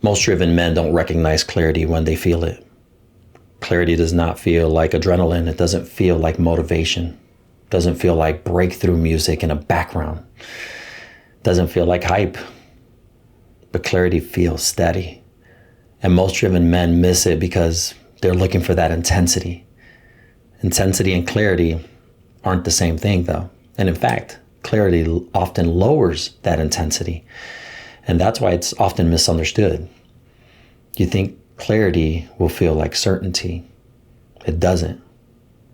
Most driven men don't recognize clarity when they feel it. Clarity does not feel like adrenaline. It doesn't feel like motivation. It doesn't feel like breakthrough music in a background. It doesn't feel like hype. But clarity feels steady. And most driven men miss it because they're looking for that intensity. Intensity and clarity aren't the same thing, though. And in fact, clarity often lowers that intensity. And that's why it's often misunderstood. You think clarity will feel like certainty. It doesn't.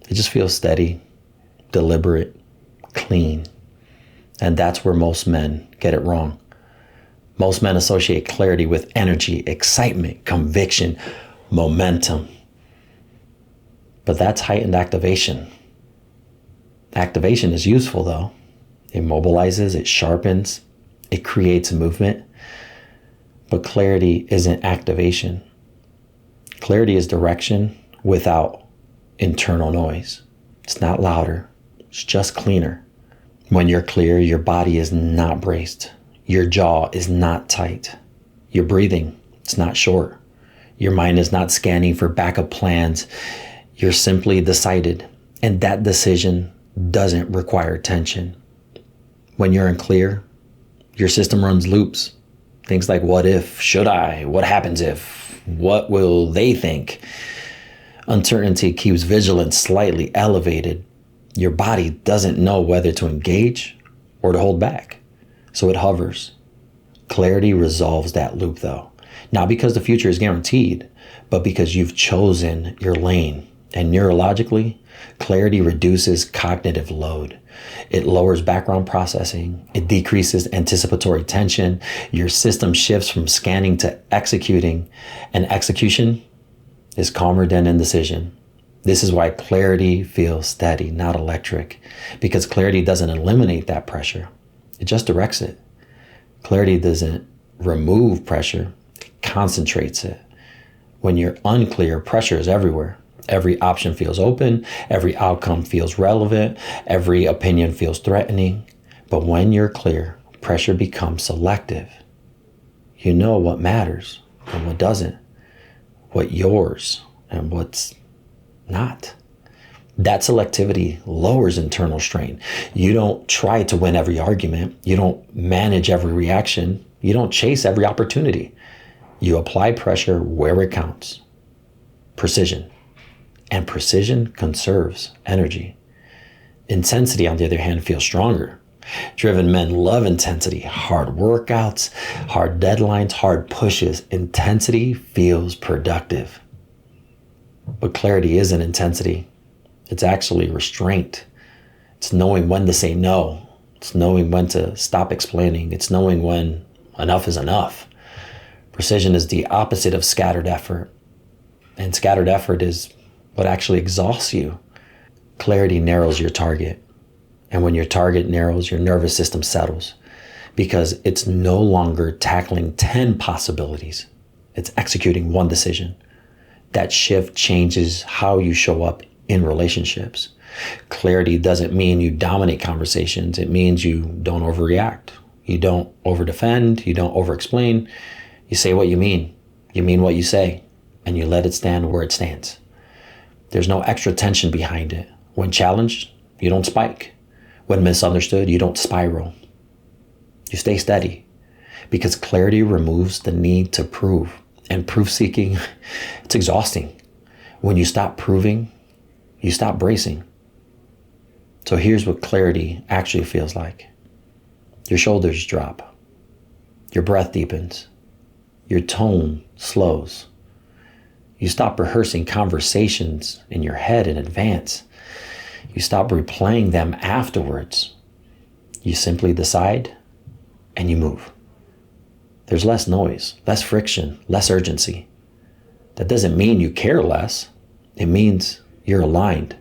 It just feels steady, deliberate, clean. And that's where most men get it wrong. Most men associate clarity with energy, excitement, conviction, momentum. But that's heightened activation. Activation is useful, though. It mobilizes, it sharpens, it creates movement. But clarity isn't activation. Clarity is direction without internal noise. It's not louder. It's just cleaner. When you're clear, your body is not braced. Your jaw is not tight. Your breathing, it's not short. Your mind is not scanning for backup plans. You're simply decided. And that decision doesn't require tension. When you're in clear, your system runs loops. Things like what if, should I, what happens if, what will they think? Uncertainty keeps vigilance slightly elevated. Your body doesn't know whether to engage or to hold back. So it hovers. Clarity resolves that loop, though. Not because the future is guaranteed, but because you've chosen your lane. And neurologically, clarity reduces cognitive load. It lowers background processing. It decreases anticipatory tension. Your system shifts from scanning to executing. And execution is calmer than indecision. This is why clarity feels steady, not electric. Because clarity doesn't eliminate that pressure. It just directs it. Clarity doesn't remove pressure. It concentrates it. When you're unclear, pressure is everywhere. Every option feels open. Every outcome feels relevant. Every opinion feels threatening. But when you're clear, pressure becomes selective. You know what matters and what doesn't. What yours and what's not. That selectivity lowers internal strain. You don't try to win every argument. You don't manage every reaction. You don't chase every opportunity. You apply pressure where it counts. Precision. And precision conserves energy. Intensity, on the other hand, feels stronger. Driven men love intensity. Hard workouts, hard deadlines, hard pushes. Intensity feels productive. But clarity isn't intensity. It's actually restraint. It's knowing when to say no. It's knowing when to stop explaining. It's knowing when enough is enough. Precision is the opposite of scattered effort. And scattered effort is what actually exhausts you. Clarity narrows your target. And when your target narrows, your nervous system settles. Because it's no longer tackling 10 possibilities. It's executing one decision. That shift changes how you show up in relationships. Clarity doesn't mean you dominate conversations. It means you don't overreact. You don't overdefend. You don't overexplain. You say what you mean. You mean what you say. And you let it stand where it stands. There's no extra tension behind it. When challenged, you don't spike. When misunderstood, you don't spiral. You stay steady. Because clarity removes the need to prove. And proof seeking, it's exhausting. When you stop proving, you stop bracing. So here's what clarity actually feels like. Your shoulders drop. Your breath deepens. Your tone slows. You stop rehearsing conversations in your head in advance. You stop replaying them afterwards. You simply decide and you move. There's less noise, less friction, less urgency. That doesn't mean you care less. It means you're aligned.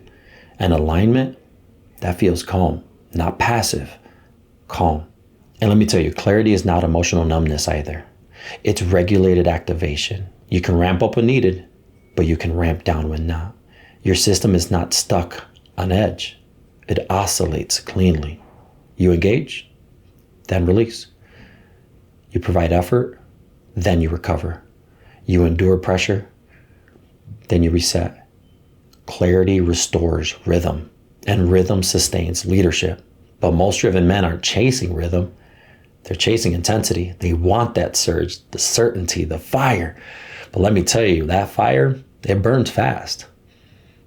And alignment, that feels calm, not passive, calm. And let me tell you, clarity is not emotional numbness either. It's regulated activation. You can ramp up when needed, but you can ramp down when not. Your system is not stuck on edge. It oscillates cleanly. You engage, then release. You provide effort, then you recover. You endure pressure, then you reset. Clarity restores rhythm, and rhythm sustains leadership. But most driven men aren't chasing rhythm. They're chasing intensity. They want that surge, the certainty, the fire. But let me tell you, that fire, it burns fast.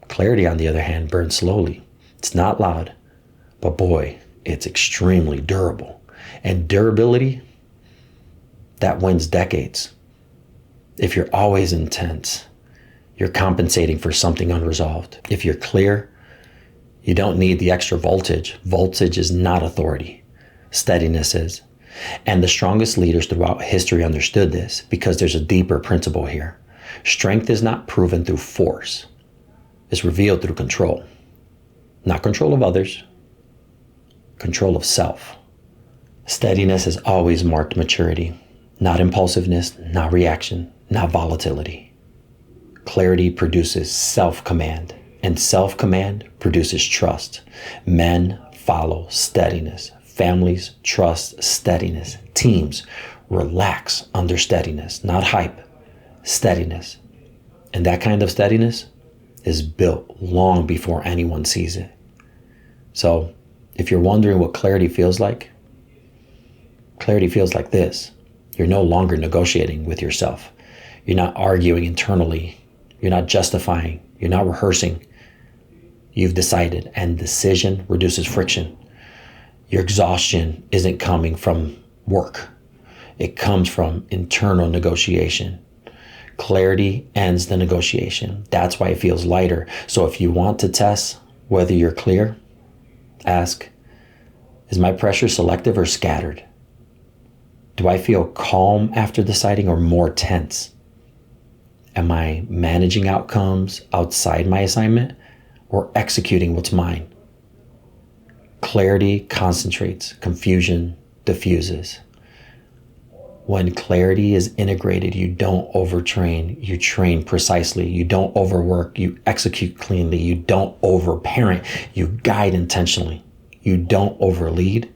Clarity, on the other hand, burns slowly. It's not loud, but boy, it's extremely durable. And durability, that wins decades. If you're always intense, you're compensating for something unresolved. If you're clear, you don't need the extra voltage. Voltage is not authority. Steadiness is. And the strongest leaders throughout history understood this because there's a deeper principle here. Strength is not proven through force. It's revealed through control. Not control of others, control of self. Steadiness has always marked maturity. Not impulsiveness, not reaction, not volatility. Clarity produces self-command, and self-command produces trust. Men follow steadiness. Families trust steadiness. Teams relax under steadiness, not hype, steadiness. And that kind of steadiness is built long before anyone sees it. So if you're wondering what clarity feels like this. You're no longer negotiating with yourself. You're not arguing internally. You're not justifying. You're not rehearsing. You've decided, and decision reduces friction. Your exhaustion isn't coming from work. It comes from internal negotiation. Clarity ends the negotiation. That's why it feels lighter. So if you want to test whether you're clear, ask, is my pressure selective or scattered? Do I feel calm after deciding or more tense? Am I managing outcomes outside my assignment or executing what's mine? Clarity concentrates, confusion diffuses. When clarity is integrated, you don't overtrain, you train precisely. You don't overwork, you execute cleanly. You don't overparent, you guide intentionally. You don't overlead,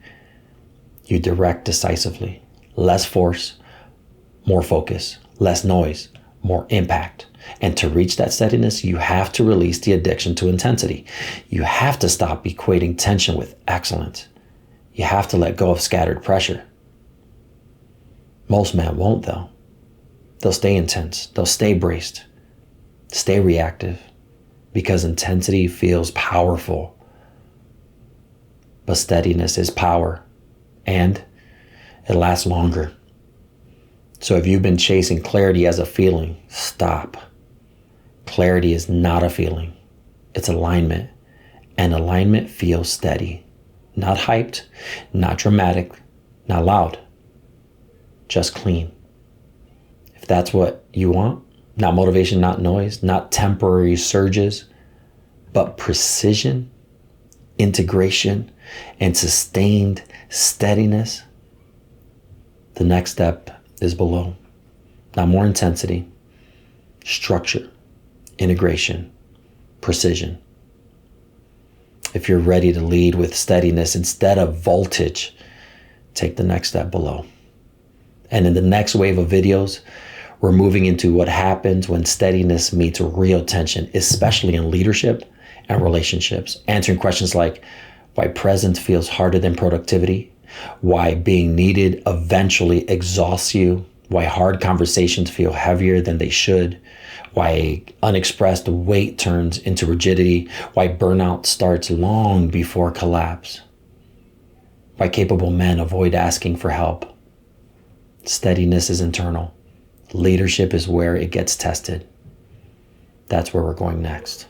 you direct decisively. Less force, more focus. Less noise, more impact. And to reach that steadiness, you have to release the addiction to intensity. You have to stop equating tension with excellence. You have to let go of scattered pressure. Most men won't, though. They'll stay intense. They'll stay braced. Stay reactive. Because intensity feels powerful. But steadiness is power. And it lasts longer. So if you've been chasing clarity as a feeling, stop. Clarity is not a feeling. It's alignment. And alignment feels steady. Not hyped, not dramatic, not loud. Just clean. If that's what you want, not motivation, not noise, not temporary surges, but precision, integration, and sustained steadiness, the next step is below. Now more intensity, structure, integration, precision. If you're ready to lead with steadiness instead of voltage, take the next step below. And in the next wave of videos, we're moving into what happens when steadiness meets real tension, especially in leadership and relationships. Answering questions like why presence feels harder than productivity, why being needed eventually exhausts you, why hard conversations feel heavier than they should, why unexpressed weight turns into rigidity, why burnout starts long before collapse, why capable men avoid asking for help. Steadiness is internal. Leadership is where it gets tested. That's where we're going next.